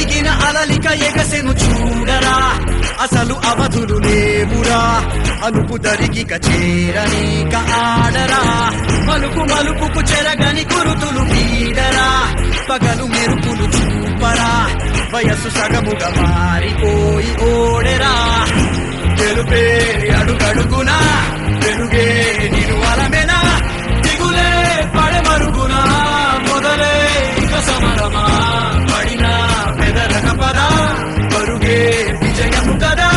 మరిగిన అలలిక ఎగసెను చూడరా, అసలు అవధులు లేవురా, అలుపు దరిగిక చేరనీక ఆడరా, మలుపు మలుపుకు చెరగని గురుతులు వీడరా, పగలు మెరుపులు చూపరా, వయస్సు సగముగా మారిపోయి ఓడెరా, తెలుపే అడుగడుగునా వెలుగే నిను అలమెనా, దిగులే పడమరుగునా మొదలే ఇక సమరమా, పడిన పెదరక పద పరుగే విజయము కదా,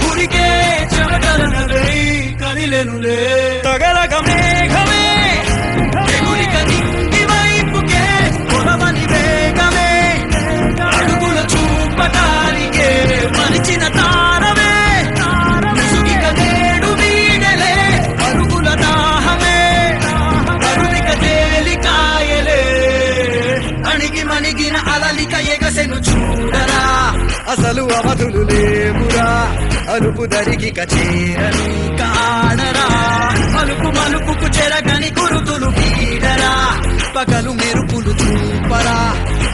ఉరికే చెమటలనలే కదిలెనులే తగలగ మేఘమే ఎగురిక నింగి వైపుకే కొలవని వేగమే, అడుగుల చూపటానికే మలిచిన తారమే, ముసుగిక నేడు వీడలే అరుగుల దాహమే, అరువిక తేలికాయలే అణిగి మణిగిన అలలిక ఎగసెను చూడరా, అసలు అవధులు లేవురా, అలుపు దరిగిక చేరనీక ఆడరా, మలుపు మలుపుకు చెరగని గురుతులు వీడరా, పగలు మెరుపులు చూపరా,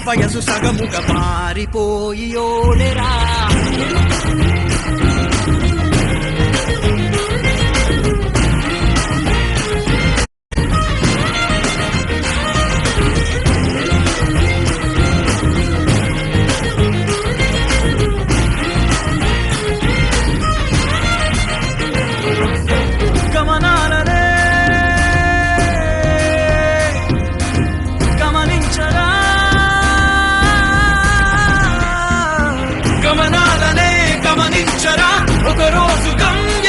వయసు సగముగా మారిపోయి ఓడెరా.